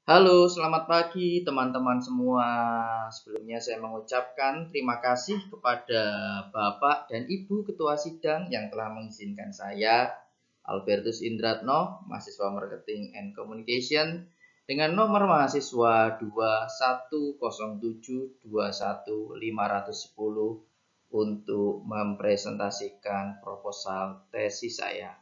Halo, selamat pagi teman-teman semua. Sebelumnya saya mengucapkan terima kasih kepada Bapak dan Ibu Ketua Sidang yang telah mengizinkan saya, Albertus Indratno, mahasiswa Marketing and Communication, dengan nomor mahasiswa 210721510 untuk mempresentasikan proposal tesis saya.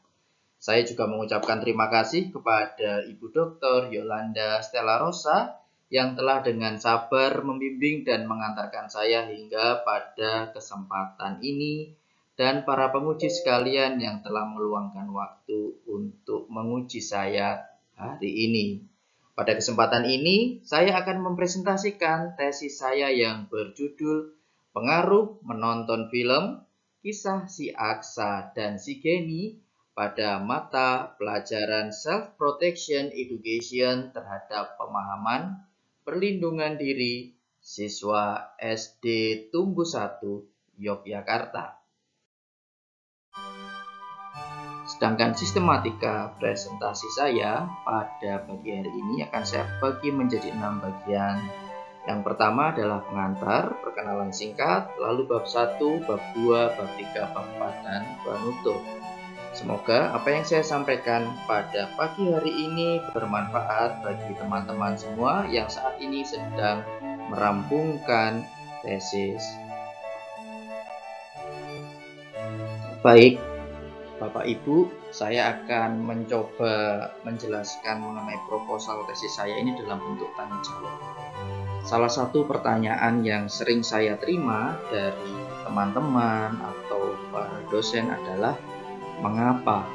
Saya juga mengucapkan terima kasih kepada Ibu Dr. Yolanda Stella Rosa yang telah dengan sabar membimbing dan mengantarkan saya hingga pada kesempatan ini, dan para penguji sekalian yang telah meluangkan waktu untuk menguji saya hari ini. Pada kesempatan ini, saya akan mempresentasikan tesis saya yang berjudul Pengaruh Menonton Film, Kisah Si Aksa dan Si Geni pada mata pelajaran Self-Protection Education terhadap pemahaman perlindungan diri siswa SD Tumbuh 1 Yogyakarta. Sedangkan sistematika presentasi saya pada pagi hari ini akan saya bagi menjadi 6 bagian. Yang pertama adalah pengantar, perkenalan singkat, lalu bab 1, bab 2, bab 3, bab 4, dan penutup. Semoga apa yang saya sampaikan pada pagi hari ini bermanfaat bagi teman-teman semua yang saat ini sedang merampungkan tesis. Baik, Bapak Ibu, saya akan mencoba menjelaskan mengenai proposal tesis saya ini dalam bentuk tanya jawab. Salah satu pertanyaan yang sering saya terima dari teman-teman atau para dosen adalah, mengapa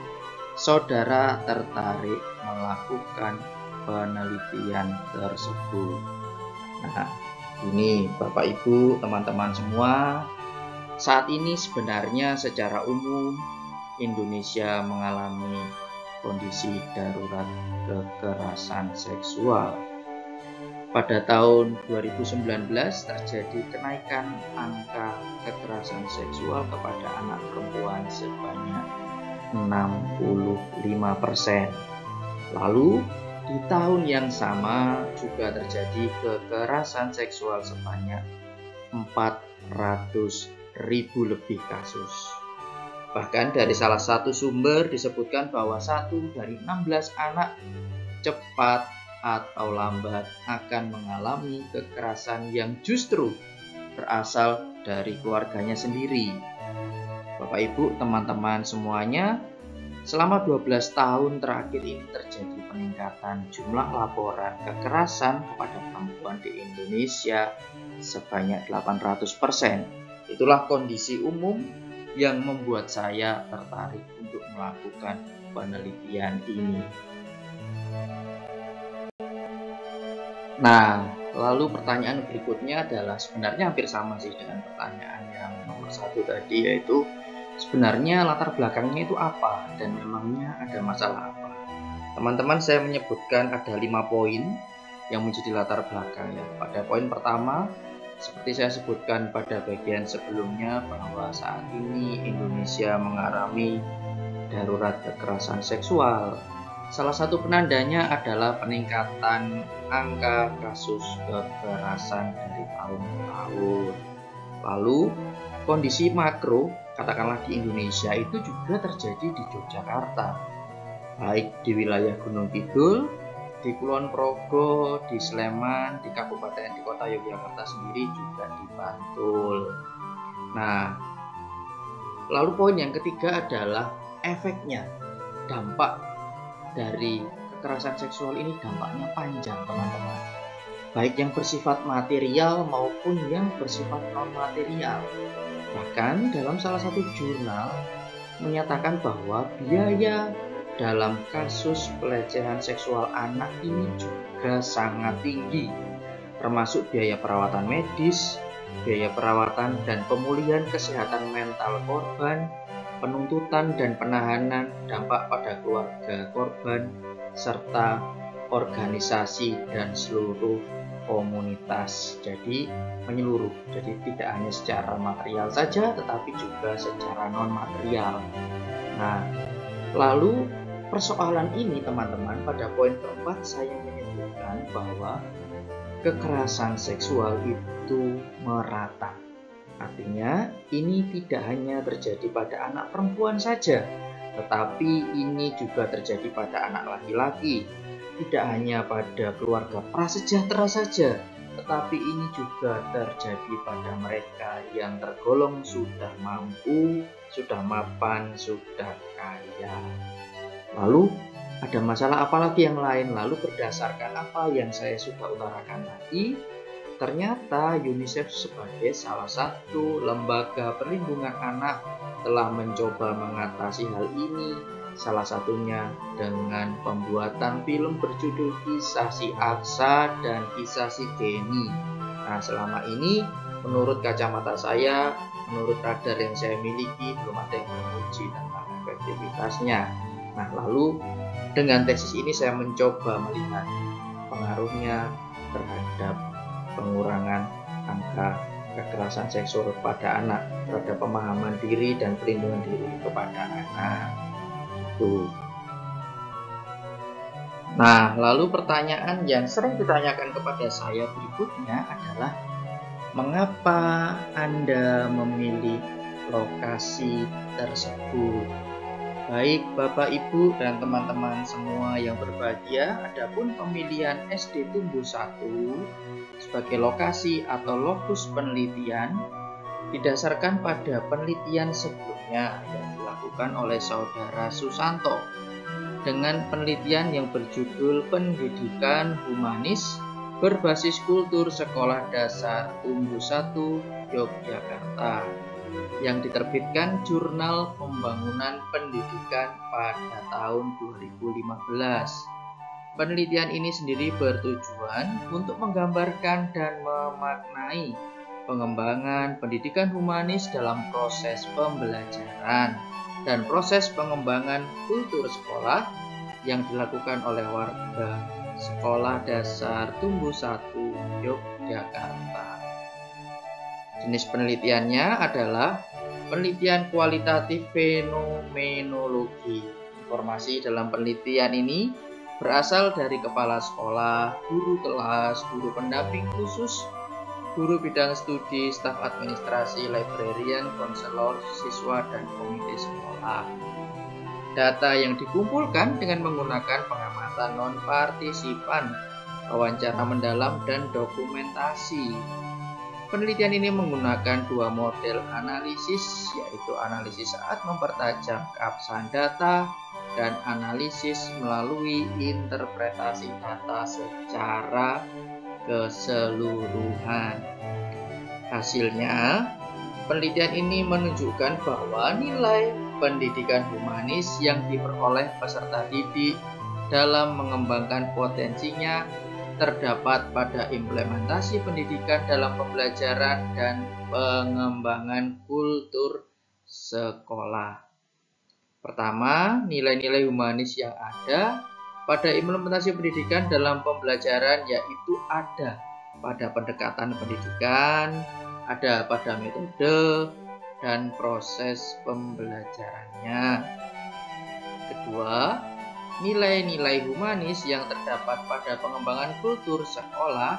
saudara tertarik melakukan penelitian tersebut? Nah, ini Bapak Ibu, teman-teman semua, saat ini sebenarnya secara umum Indonesia mengalami kondisi darurat kekerasan seksual. Pada tahun 2019 terjadi kenaikan angka kekerasan seksual kepada anak perempuan sebanyak 65%. Lalu di tahun yang sama juga terjadi kekerasan seksual sebanyak 400.000 lebih kasus. Bahkan dari salah satu sumber disebutkan bahwa 1 dari 16 anak cepat atau lambat akan mengalami kekerasan yang justru berasal dari keluarganya sendiri. Bapak Ibu, teman-teman semuanya, selama 12 tahun terakhir ini terjadi peningkatan jumlah laporan kekerasan kepada perempuan di Indonesia sebanyak 800%. Itulah kondisi umum yang membuat saya tertarik untuk melakukan penelitian ini. Nah, lalu pertanyaan berikutnya adalah sebenarnya hampir sama sih dengan pertanyaan yang nomor 1 tadi, yaitu sebenarnya latar belakangnya itu apa dan memangnya ada masalah apa. Teman-teman, saya menyebutkan ada 5 poin yang menjadi latar belakang ya. Pada poin pertama, seperti saya sebutkan pada bagian sebelumnya, bahwa saat ini Indonesia mengalami darurat kekerasan seksual. Salah satu penandanya adalah peningkatan angka kasus kekerasan dari tahun ke tahun. Lalu kondisi makro, katakanlah di Indonesia, itu juga terjadi di Yogyakarta, baik di wilayah Gunung Kidul, di Kulon Progo, di Sleman, di Kabupaten, di Kota Yogyakarta sendiri, juga di Bantul. Nah, lalu poin yang ketiga adalah efeknya, dampak dari kekerasan seksual ini dampaknya panjang, teman-teman, baik yang bersifat material maupun yang bersifat non-material. Bahkan dalam salah satu jurnal menyatakan bahwa biaya dalam kasus pelecehan seksual anak ini juga sangat tinggi, termasuk biaya perawatan medis, biaya perawatan dan pemulihan kesehatan mental korban, penuntutan dan penahanan, dampak pada keluarga korban, serta organisasi dan seluruh komunitas. Jadi menyeluruh, jadi tidak hanya secara material saja, tetapi juga secara non-material. Nah, lalu persoalan ini, teman-teman, pada poin keempat saya menyebut menyebutkan bahwa kekerasan seksual itu merata. Artinya, ini tidak hanya terjadi pada anak perempuan saja, tetapi ini juga terjadi pada anak laki-laki. Tidak hanya pada keluarga prasejahtera saja, tetapi ini juga terjadi pada mereka yang tergolong sudah mampu, sudah mapan, sudah kaya. Lalu, ada masalah apa lagi yang lain? Lalu berdasarkan apa yang saya sudah utarakan tadi, ternyata UNICEF sebagai salah satu lembaga perlindungan anak telah mencoba mengatasi hal ini, salah satunya dengan pembuatan film berjudul Kisah Si Aksa dan Kisah Si Denny. Nah, selama ini menurut kacamata saya, menurut radar yang saya miliki, belum ada yang menguji tentang efektivitasnya. Nah, lalu dengan tesis ini saya mencoba melihat pengaruhnya terhadap pengurangan angka kekerasan seksual pada anak, terhadap pemahaman diri dan perlindungan diri kepada anak. Nah, lalu pertanyaan yang sering ditanyakan kepada saya berikutnya adalah, mengapa Anda memilih lokasi tersebut? Baik Bapak, Ibu, dan teman-teman semua yang berbahagia, adapun pemilihan SD Tumbuh 1 sebagai lokasi atau lokus penelitian didasarkan pada penelitian sebelumnya yang dilakukan oleh Saudara Susanto dengan penelitian yang berjudul Pendidikan Humanis Berbasis Kultur Sekolah Dasar Tumbuh 1 Yogyakarta yang diterbitkan Jurnal Pembangunan Pendidikan pada tahun 2015. Penelitian ini sendiri bertujuan untuk menggambarkan dan memaknai pengembangan pendidikan humanis dalam proses pembelajaran dan proses pengembangan kultur sekolah yang dilakukan oleh warga Sekolah Dasar Tumbuh 1 Yogyakarta. Jenis penelitiannya adalah penelitian kualitatif fenomenologi. Informasi dalam penelitian ini berasal dari kepala sekolah, guru kelas, guru pendamping khusus, guru bidang studi, staf administrasi, librarian, konselor, siswa, dan komite sekolah. Data yang dikumpulkan dengan menggunakan pengamatan non-partisipan, wawancara mendalam, dan dokumentasi. Penelitian ini menggunakan dua model analisis, yaitu analisis saat mempertajam keabsahan data dan analisis melalui interpretasi data secara keseluruhan. Hasilnya, penelitian ini menunjukkan bahwa nilai pendidikan humanis yang diperoleh peserta didik dalam mengembangkan potensinya terdapat pada implementasi pendidikan dalam pembelajaran dan pengembangan kultur sekolah. Pertama, nilai-nilai humanis yang ada pada implementasi pendidikan dalam pembelajaran yaitu ada pada pendekatan pendidikan, ada pada metode dan proses pembelajarannya. Kedua, nilai-nilai humanis yang terdapat pada pengembangan kultur sekolah,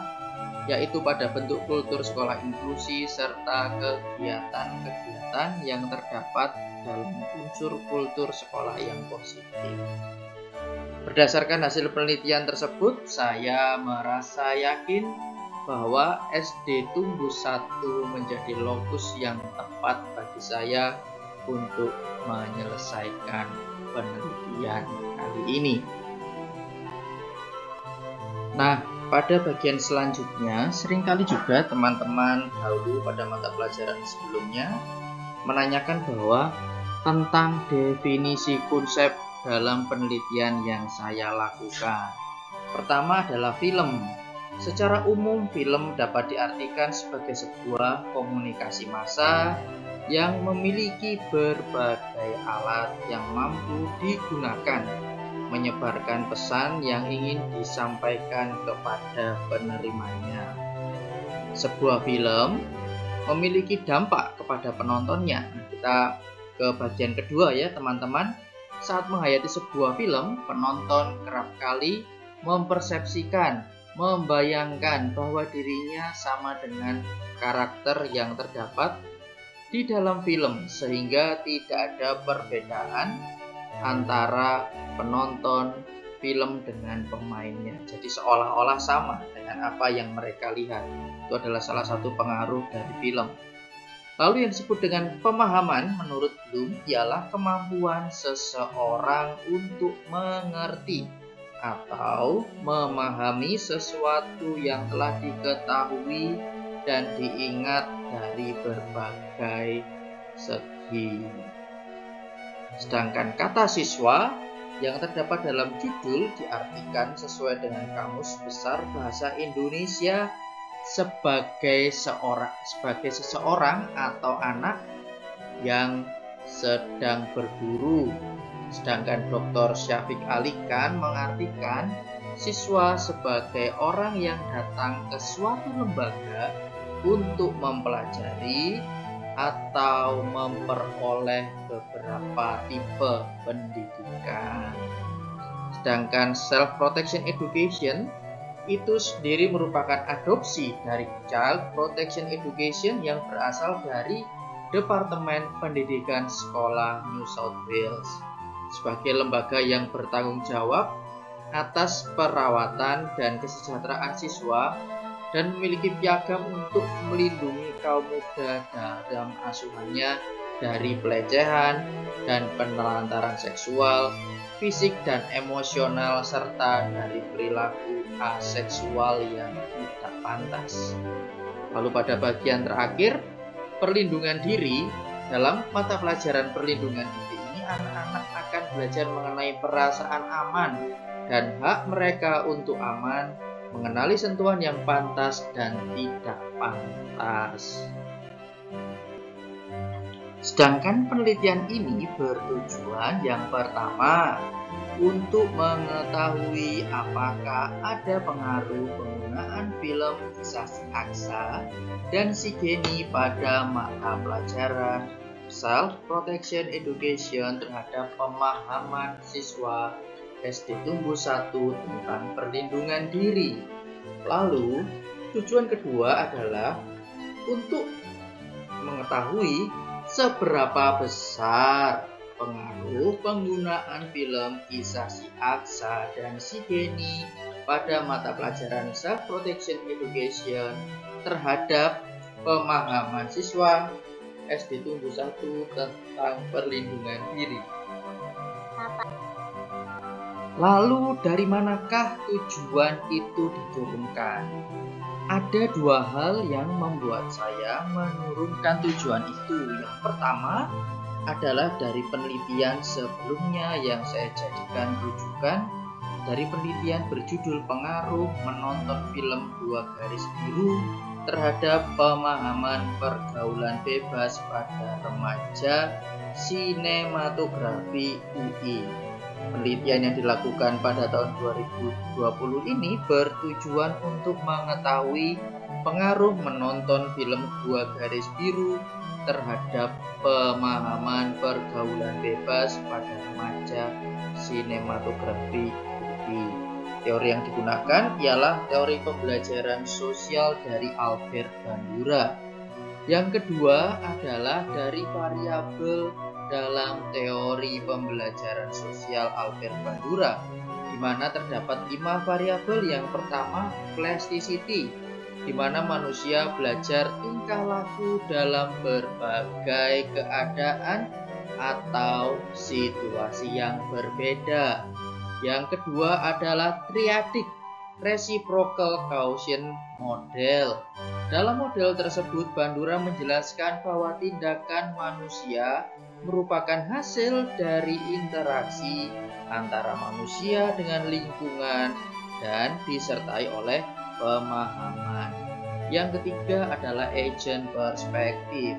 yaitu pada bentuk kultur sekolah inklusi serta kegiatan-kegiatan yang terdapat dalam unsur kultur sekolah yang positif. Berdasarkan hasil penelitian tersebut, saya merasa yakin bahwa SD Tumbuh 1 menjadi lokus yang tepat bagi saya untuk menyelesaikan penelitian kali ini. Nah, pada bagian selanjutnya, seringkali juga teman-teman dahulu pada mata pelajaran sebelumnya menanyakan bahwa tentang definisi konsep dalam penelitian yang saya lakukan. Pertama adalah film. Secara umum, film dapat diartikan sebagai sebuah komunikasi massa yang memiliki berbagai alat yang mampu digunakan menyebarkan pesan yang ingin disampaikan kepada penerimanya. Sebuah film memiliki dampak kepada penontonnya. Kita ke bagian kedua ya teman-teman. Saat menghayati sebuah film, penonton kerap kali mempersepsikan, membayangkan bahwa dirinya sama dengan karakter yang terdapat di dalam film, sehingga tidak ada perbedaan antara penonton film dengan pemainnya. Jadi seolah-olah sama dengan apa yang mereka lihat. Itu adalah salah satu pengaruh dari film. Lalu yang disebut dengan pemahaman menurut Bloom ialah kemampuan seseorang untuk mengerti atau memahami sesuatu yang telah diketahui dan diingat dari berbagai segi. Sedangkan kata siswa yang terdapat dalam judul diartikan sesuai dengan Kamus Besar Bahasa Indonesia sebagai seseorang atau anak yang sedang berguru. Sedangkan Dr. Syafiq Ali Khan mengartikan siswa sebagai orang yang datang ke suatu lembaga untuk mempelajari atau memperoleh beberapa tipe pendidikan. Sedangkan self-protection education itu sendiri merupakan adopsi dari Child Protection Education yang berasal dari Departemen Pendidikan Sekolah New South Wales sebagai lembaga yang bertanggung jawab atas perawatan dan kesejahteraan siswa dan memiliki piagam untuk melindungi kaum muda dalam asuhannya dari pelecehan dan penelantaran seksual, fisik dan emosional, serta dari perilaku aseksual yang tidak pantas. Lalu pada bagian terakhir, perlindungan diri. Dalam mata pelajaran perlindungan diri ini, anak-anak akan belajar mengenai perasaan aman dan hak mereka untuk aman, mengenali sentuhan yang pantas dan tidak pantas. Sedangkan penelitian ini bertujuan yang pertama untuk mengetahui apakah ada pengaruh penggunaan film kisah si Aksa dan si Geni pada mata pelajaran Self-Protection Education terhadap pemahaman siswa SD Tumbuh 1 tentang perlindungan diri. Lalu, tujuan kedua adalah untuk mengetahui seberapa besar pengaruh penggunaan film kisah si Aksa dan si Geni pada mata pelajaran Self-Protection Education terhadap pemahaman siswa SD Tumbuh 1 tentang perlindungan diri. Lalu dari manakah tujuan itu diturunkan? Ada dua hal yang membuat saya menurunkan tujuan itu. Yang pertama adalah dari penelitian sebelumnya yang saya jadikan rujukan, dari penelitian berjudul Pengaruh Menonton Film Dua Garis Biru terhadap Pemahaman Pergaulan Bebas pada Remaja Sinematografi UI. Penelitian yang dilakukan pada tahun 2020 ini bertujuan untuk mengetahui pengaruh menonton film Dua Garis Biru terhadap pemahaman pergaulan bebas pada remaja sinematografi UI. Teori yang digunakan ialah teori pembelajaran sosial dari Albert Bandura. Yang kedua adalah dari variabel dalam teori pembelajaran sosial Albert Bandura, di mana terdapat 5 variabel. Yang pertama, plasticity, di mana manusia belajar tingkah laku dalam berbagai keadaan atau situasi yang berbeda. Yang kedua adalah triadic, reciprocal caution model. Dalam model tersebut, Bandura menjelaskan bahwa tindakan manusia merupakan hasil dari interaksi antara manusia dengan lingkungan dan disertai oleh pemahaman. Yang ketiga adalah agent perspektif.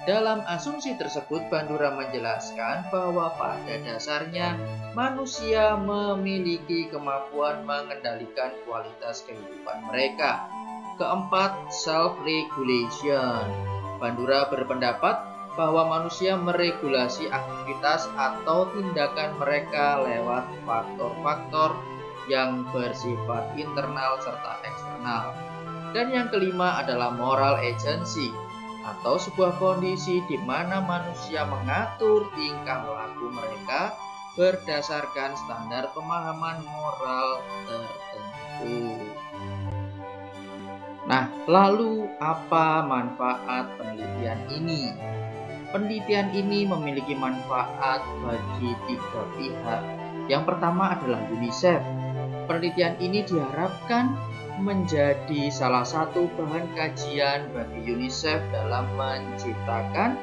Dalam asumsi tersebut, Bandura menjelaskan bahwa pada dasarnya manusia memiliki kemampuan mengendalikan kualitas kehidupan mereka. Keempat, self-regulation. Bandura berpendapat bahwa manusia meregulasi aktivitas atau tindakan mereka lewat faktor-faktor yang bersifat internal serta eksternal. Dan yang kelima adalah moral agency, atau sebuah kondisi di mana manusia mengatur tingkah laku mereka berdasarkan standar pemahaman moral tertentu. Nah, lalu apa manfaat penelitian ini? Penelitian ini memiliki manfaat bagi 3 pihak. Yang pertama adalah UNICEF. Penelitian ini diharapkan menjadi salah satu bahan kajian bagi UNICEF dalam menciptakan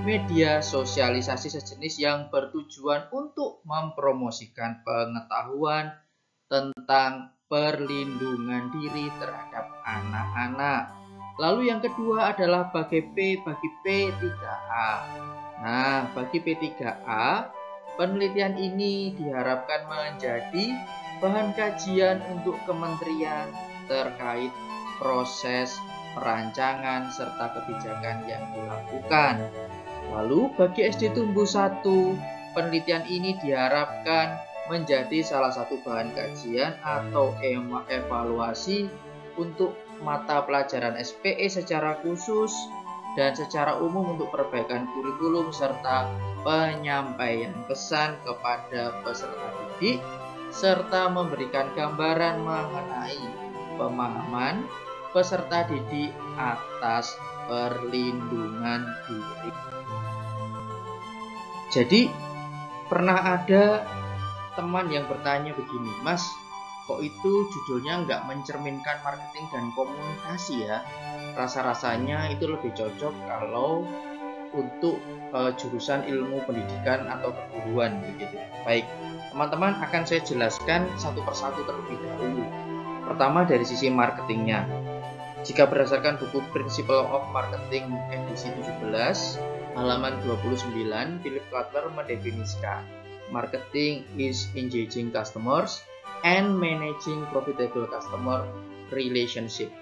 media sosialisasi sejenis yang bertujuan untuk mempromosikan pengetahuan tentang perlindungan diri terhadap anak-anak. Lalu yang kedua adalah bagi P3A. Nah, bagi P3A, penelitian ini diharapkan menjadi bahan kajian untuk kementerian terkait proses perancangan serta kebijakan yang dilakukan. Lalu bagi SD tumbuh 1, penelitian ini diharapkan menjadi salah satu bahan kajian atau evaluasi untuk mata pelajaran SPE secara khusus dan secara umum untuk perbaikan kurikulum serta penyampaian pesan kepada peserta didik serta memberikan gambaran mengenai pemahaman peserta didik atas perlindungan diri. Jadi pernah ada teman yang bertanya begini, Mas, kok itu judulnya nggak mencerminkan marketing dan komunikasi ya? Rasa-rasanya itu lebih cocok kalau untuk jurusan ilmu pendidikan atau keguruan begitu. Baik, teman-teman akan saya jelaskan satu persatu terlebih dahulu. Pertama dari sisi marketingnya. Jika berdasarkan buku Principle of Marketing edisi 17, halaman 29, Philip Kotler mendefinisikan marketing is engaging customers and managing profitable customer relationship.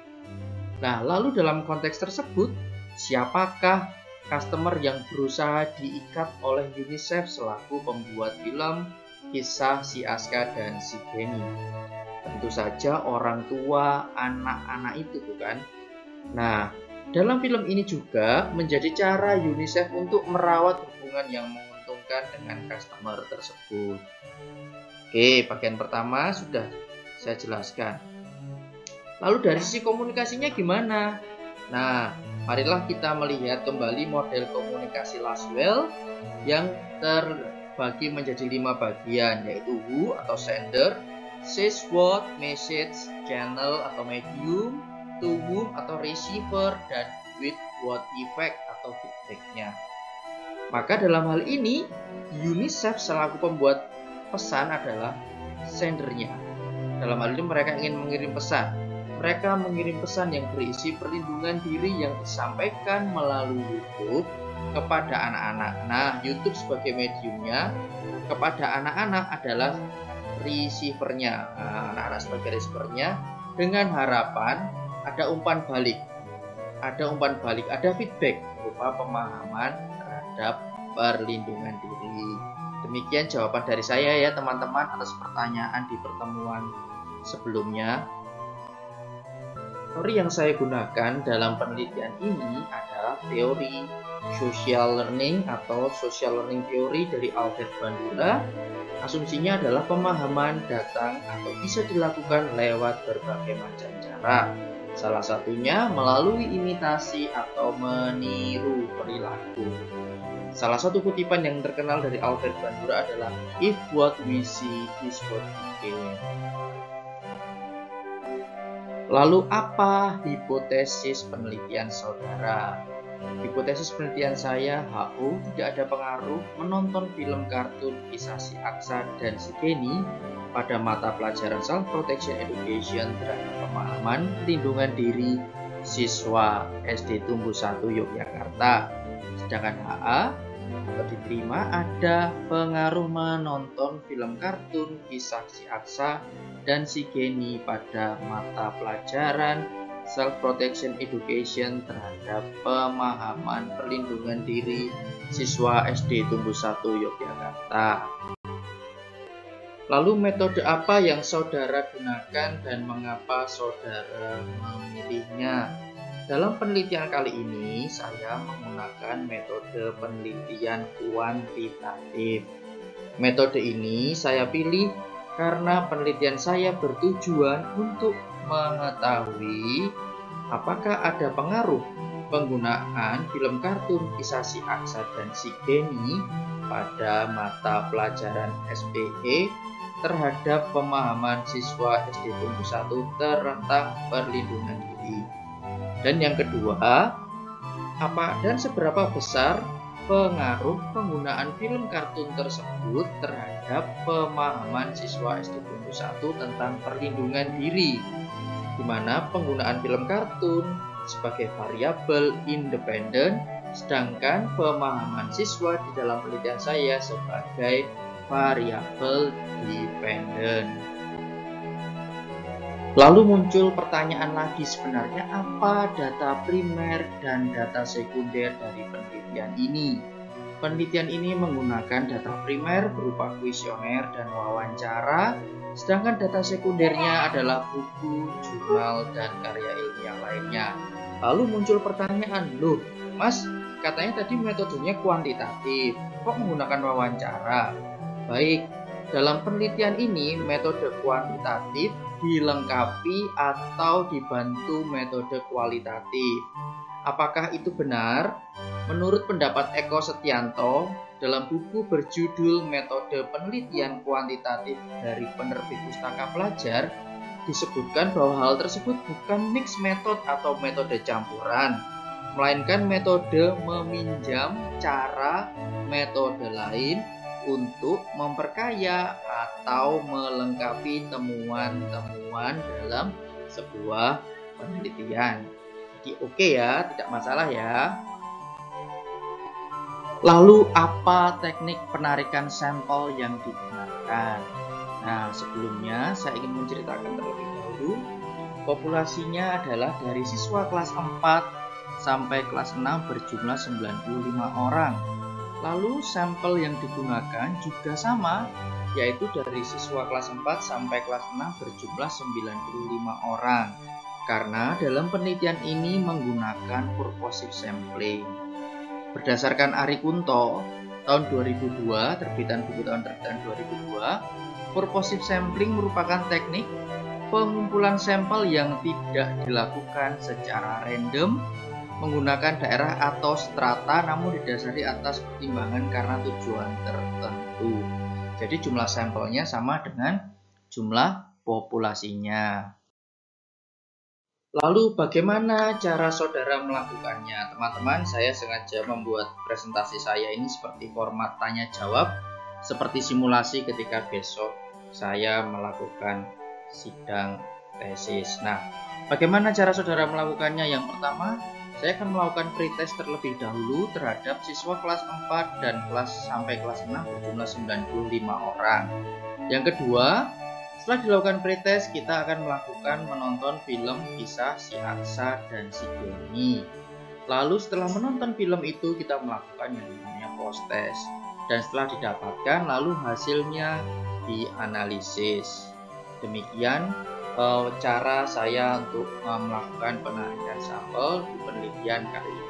Nah, lalu dalam konteks tersebut, siapakah customer yang berusaha diikat oleh UNICEF selaku pembuat film kisah si Aska dan si Benny? Tentu saja orang tua anak-anak itu, bukan? Nah, dalam film ini juga menjadi cara UNICEF untuk merawat hubungan yang menguntungkan dengan customer tersebut. Oke, bagian pertama sudah saya jelaskan. Lalu dari sisi komunikasinya gimana? Nah, marilah kita melihat kembali model komunikasi Laswell yang terbagi menjadi 5 bagian, yaitu who atau sender, says what, message, channel atau medium, to whom atau receiver, dan with what effect atau feedbacknya. Maka dalam hal ini UNICEF selaku pembuat pesan adalah sendernya. Dalam hal ini mereka ingin mengirim pesan. Mereka mengirim pesan yang berisi perlindungan diri yang disampaikan melalui YouTube kepada anak-anak. Nah, YouTube sebagai mediumnya, kepada anak-anak adalah receivernya. Nah, anak-anak sebagai receivernya dengan harapan ada umpan balik. Ada feedback berupa pemahaman terhadap perlindungan diri. Demikian jawaban dari saya ya teman-teman atas pertanyaan di pertemuan sebelumnya. Teori yang saya gunakan dalam penelitian ini adalah teori social learning atau social learning theory dari Albert Bandura. Asumsinya adalah pemahaman datang atau bisa dilakukan lewat berbagai macam cara. Salah satunya melalui imitasi atau meniru perilaku. Salah satu kutipan yang terkenal dari Albert Bandura adalah if what we see is what we gain. Lalu apa hipotesis penelitian saudara? Hipotesis penelitian saya, HO tidak ada pengaruh menonton film kartun kisah si Aksa dan si Kenny pada mata pelajaran self-protection education terhadap pemahaman perlindungan diri siswa SD Tumbuh 1 Yogyakarta. Sedangkan HA atau diterima ada pengaruh menonton film kartun kisah si Aksa dan si Kenny pada mata pelajaran self-protection education terhadap pemahaman perlindungan diri siswa SD Tumbuh 1 Yogyakarta. Lalu metode apa yang saudara gunakan dan mengapa saudara memilihnya? Dalam penelitian kali ini, saya menggunakan metode penelitian kuantitatif. Metode ini saya pilih karena penelitian saya bertujuan untuk mengetahui apakah ada pengaruh penggunaan film kartun kisah si Aksa dan si Geni pada mata pelajaran SPE terhadap pemahaman siswa SD tumbuh 1 tentang perlindungan diri. Dan yang kedua, apa dan seberapa besar pengaruh penggunaan film kartun tersebut terhadap pemahaman siswa SD tumbuh 1 tentang perlindungan diri, di mana penggunaan film kartun sebagai variabel independen, sedangkan pemahaman siswa di dalam penelitian saya sebagai variabel dependen. Lalu muncul pertanyaan lagi, sebenarnya apa data primer dan data sekunder dari penelitian ini? Penelitian ini menggunakan data primer berupa kuesioner dan wawancara, sedangkan data sekundernya adalah buku, jurnal, dan karya ilmiah lainnya. Lalu muncul pertanyaan, loh Mas, katanya tadi metodenya kuantitatif, kok menggunakan wawancara? Baik, dalam penelitian ini metode kuantitatif dilengkapi atau dibantu metode kualitatif. Apakah itu benar? Menurut pendapat Eko Setianto, dalam buku berjudul Metode Penelitian Kuantitatif dari penerbit Pustaka Pelajar, disebutkan bahwa hal tersebut bukan mix method atau metode campuran, melainkan metode meminjam cara metode lain untuk memperkaya atau melengkapi temuan-temuan dalam sebuah penelitian. Jadi oke ya, tidak masalah ya. Lalu apa teknik penarikan sampel yang digunakan? Nah, sebelumnya saya ingin menceritakan terlebih dahulu. Populasinya adalah dari siswa kelas 4 sampai kelas 6 berjumlah 95 orang. Lalu sampel yang digunakan juga sama, yaitu dari siswa kelas 4 sampai kelas 6 berjumlah 95 orang. Karena dalam penelitian ini menggunakan purposive sampling. Berdasarkan Ari Kunto, tahun 2002, terbitan buku tahun terbitan 2002, purposive sampling merupakan teknik pengumpulan sampel yang tidak dilakukan secara random, menggunakan daerah atau strata namun didasari atas pertimbangan karena tujuan tertentu. Jadi jumlah sampelnya sama dengan jumlah populasinya. Lalu bagaimana cara saudara melakukannya? Teman-teman, saya sengaja membuat presentasi saya ini seperti format tanya jawab, seperti simulasi ketika besok saya melakukan sidang tesis. Nah, bagaimana cara saudara melakukannya? Yang pertama, saya akan melakukan pretest terlebih dahulu terhadap siswa kelas 4 dan sampai kelas 6 berjumlah 95 orang. Yang kedua, setelah dilakukan pretest, kita akan menonton film kisah si Aksa dan si Geni. Lalu setelah menonton film itu, kita melakukan yang namanya post-test. Dan setelah didapatkan, lalu hasilnya dianalisis. Demikian cara saya untuk melakukan penarikan sampel di penelitian kali ini.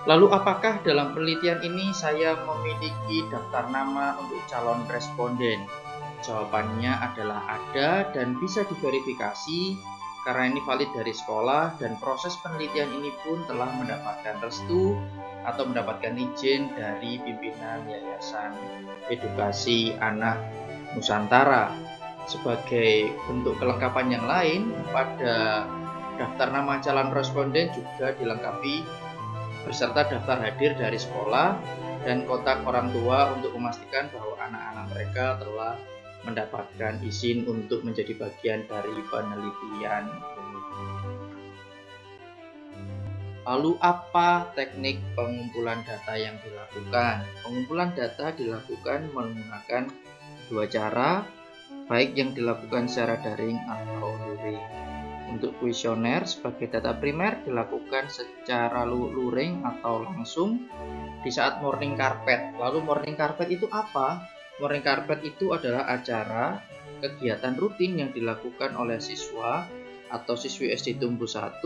Lalu apakah dalam penelitian ini saya memiliki daftar nama untuk calon responden? Jawabannya adalah ada dan bisa diverifikasi karena ini valid dari sekolah dan proses penelitian ini pun telah mendapatkan restu atau mendapatkan izin dari pimpinan Yayasan Edukasi Anak Nusantara. Sebagai bentuk kelengkapan yang lain, pada daftar nama calon responden juga dilengkapi beserta daftar hadir dari sekolah dan kontak orang tua untuk memastikan bahwa anak-anak mereka telah mendapatkan izin untuk menjadi bagian dari penelitian ini. Lalu apa teknik pengumpulan data yang dilakukan? Pengumpulan data dilakukan menggunakan dua cara, baik yang dilakukan secara daring atau luring. Untuk kuesioner sebagai data primer dilakukan secara luring atau langsung di saat morning carpet. Lalu morning carpet itu apa? Morning Carpet itu adalah acara kegiatan rutin yang dilakukan oleh siswa atau siswi SD Tumbuh 1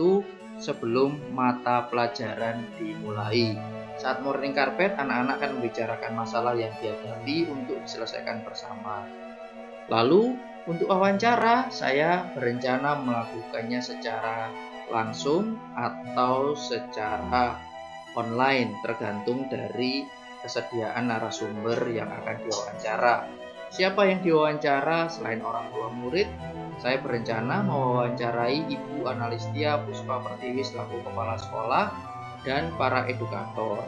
sebelum mata pelajaran dimulai. Saat Morning Carpet, anak-anak akan membicarakan masalah yang dihadapi untuk diselesaikan bersama. Lalu, untuk wawancara, saya berencana melakukannya secara langsung atau secara online, tergantung dari kesediaan narasumber yang akan diwawancara. Siapa yang diwawancara selain orang tua murid? Saya berencana mewawancarai Ibu Analistia Puspa Pertiwi selaku kepala sekolah dan para edukator.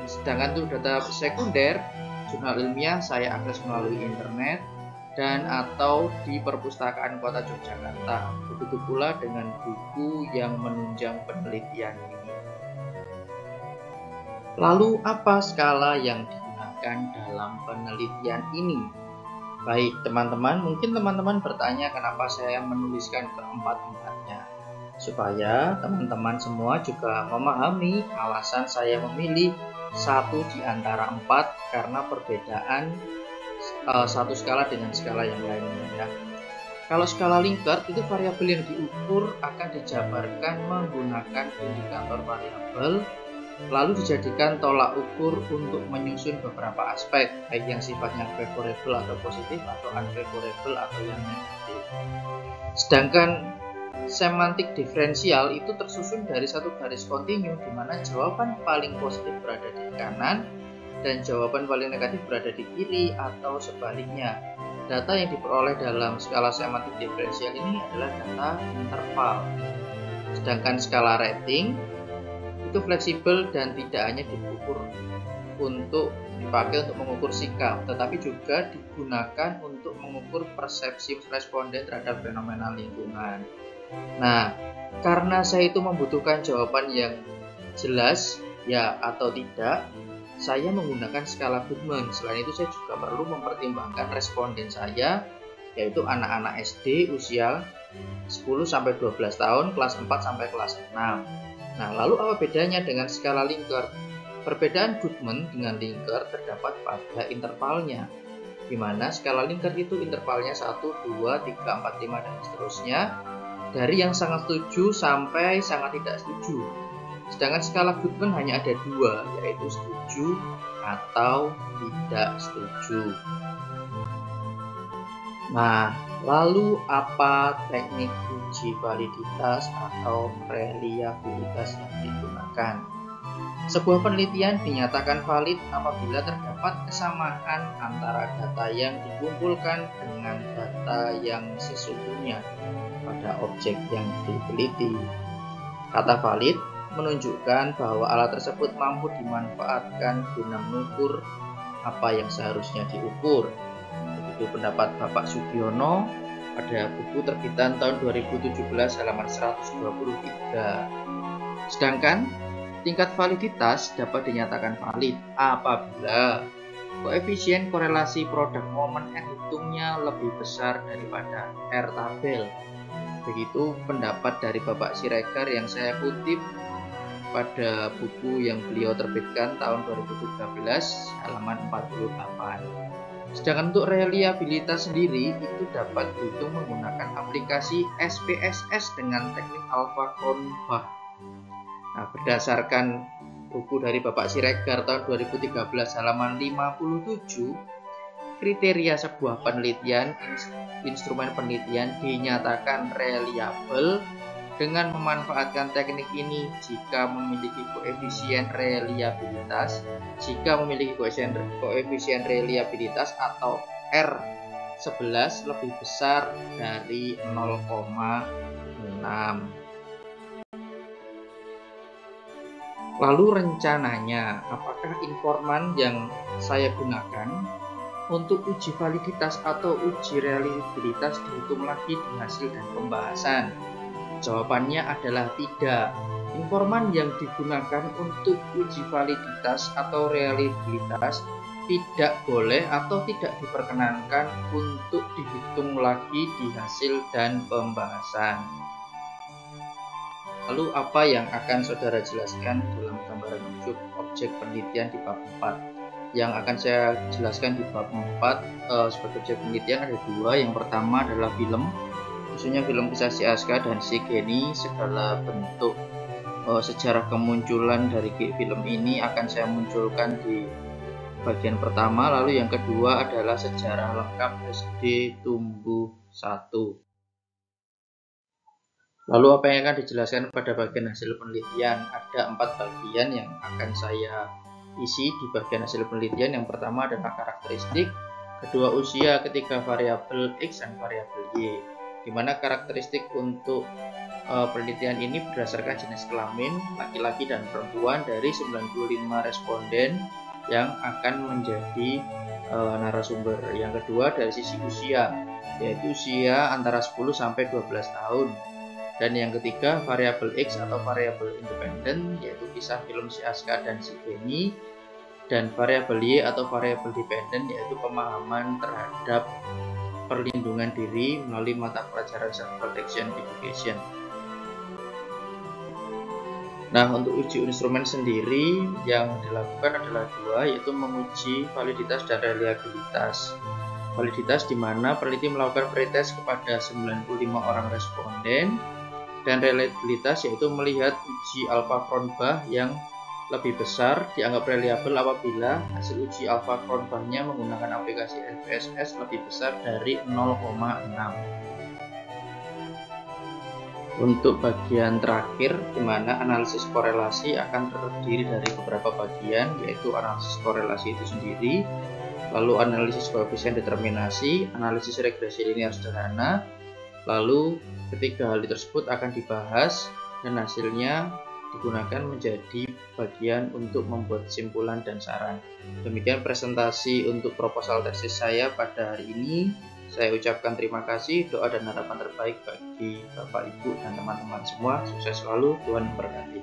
Sedangkan untuk data sekunder, jurnal ilmiah saya akses melalui internet dan atau di perpustakaan Kota Yogyakarta. Begitu pula dengan buku yang menunjang penelitian ini. Lalu apa skala yang digunakan dalam penelitian ini? Baik teman-teman, mungkin teman-teman bertanya kenapa saya menuliskan keempat-empatnya. Supaya teman-teman semua juga memahami alasan saya memilih satu di antara 4 karena perbedaan satu skala dengan skala yang lainnya. Kalau skala Likert itu variabel yang diukur akan dijabarkan menggunakan indikator variabel, lalu dijadikan tolak ukur untuk menyusun beberapa aspek, baik yang sifatnya favorable atau positif atau unfavorable atau yang negatif. Sedangkan semantik diferensial itu tersusun dari satu garis kontinu di mana jawaban paling positif berada di kanan dan jawaban paling negatif berada di kiri atau sebaliknya. Data yang diperoleh dalam skala semantik diferensial ini adalah data interval. Sedangkan skala rating itu fleksibel dan tidak hanya diukur untuk dipakai untuk mengukur sikap, tetapi juga digunakan untuk mengukur persepsi responden terhadap fenomena lingkungan. Nah, karena saya itu membutuhkan jawaban yang jelas, ya atau tidak, saya menggunakan skala Goodman. Selain itu saya juga perlu mempertimbangkan responden saya, yaitu anak-anak SD usia 10-12 tahun, kelas 4 sampai kelas 6. Nah, lalu apa bedanya dengan skala Likert? Perbedaan Goodman dengan Likert terdapat pada intervalnya, di mana skala Likert itu intervalnya 1, 2, 3, 4, 5, dan seterusnya, dari yang sangat setuju sampai sangat tidak setuju. Sedangkan skala Goodman hanya ada 2, yaitu setuju atau tidak setuju. Nah, lalu apa teknik uji validitas atau reliabilitas yang digunakan? Sebuah penelitian dinyatakan valid apabila terdapat kesamaan antara data yang dikumpulkan dengan data yang sesungguhnya pada objek yang diteliti. Kata valid menunjukkan bahwa alat tersebut mampu dimanfaatkan guna mengukur apa yang seharusnya diukur. Itu pendapat Bapak Sugiono pada buku terbitan tahun 2017 halaman 123. Sedangkan tingkat validitas dapat dinyatakan valid apabila koefisien korelasi produk momen R hitungnya lebih besar daripada R tabel. Begitu pendapat dari Bapak Siregar yang saya kutip pada buku yang beliau terbitkan tahun 2013 halaman 48. Sedangkan untuk reliabilitas sendiri itu dapat dihitung menggunakan aplikasi SPSS dengan teknik alpha Cronbach. Nah, berdasarkan buku dari Bapak Siregar tahun 2013 halaman 57, kriteria sebuah penelitian, instrumen penelitian dinyatakan reliable dengan memanfaatkan teknik ini jika memiliki koefisien reliabilitas, atau R11 lebih besar dari 0,6. Lalu rencananya, apakah informan yang saya gunakan untuk uji validitas atau uji reliabilitas dihitung lagi di hasil dan pembahasan? Jawabannya adalah tidak. Informan yang digunakan untuk uji validitas atau reliabilitas tidak boleh atau tidak diperkenankan untuk dihitung lagi di hasil dan pembahasan. Lalu apa yang akan saudara jelaskan dalam gambaran objek penelitian di bab 4? yang akan saya jelaskan di bab 4 sebagai objek penelitian ada dua. Yang pertama adalah film, khususnya film kisah si Aska dan si Geni. Segala bentuk sejarah kemunculan dari film ini akan saya munculkan di bagian pertama. Lalu yang kedua adalah sejarah lengkap SD tumbuh 1. Lalu apa yang akan dijelaskan pada bagian hasil penelitian? Ada 4 bagian yang akan saya isi di bagian hasil penelitian. Yang pertama adalah karakteristik, kedua usia, ketiga variabel X dan variabel Y. Di mana karakteristik untuk penelitian ini berdasarkan jenis kelamin laki-laki dan perempuan dari 95 responden yang akan menjadi narasumber. Yang kedua dari sisi usia, yaitu usia antara 10 sampai 12 tahun. Dan yang ketiga variabel X atau variabel independen, yaitu kisah film si Aska dan si Geni. Dan variabel Y atau variabel dependen, yaitu pemahaman terhadap perlindungan diri melalui mata pelajaran self protection education. Nah, untuk uji instrumen sendiri yang dilakukan adalah dua, yaitu menguji validitas dan reliabilitas. Validitas di mana peneliti melakukan pretest kepada 95 orang responden, dan reliabilitas yaitu melihat uji alpha Cronbach yang lebih besar dianggap reliabel apabila hasil uji alpha Cronbach-nya menggunakan aplikasi LPSS lebih besar dari 0,6. Untuk bagian terakhir, di mana analisis korelasi akan terdiri dari beberapa bagian, yaitu analisis korelasi itu sendiri, lalu analisis koefisien determinasi, analisis regresi linear sederhana. Lalu ketiga hal tersebut akan dibahas dan hasilnya digunakan menjadi bagian untuk membuat kesimpulan dan saran. Demikian presentasi untuk proposal tesis saya pada hari ini. Saya ucapkan terima kasih, doa dan harapan terbaik bagi Bapak, Ibu, dan teman-teman semua. Sukses selalu, Tuhan memberkati.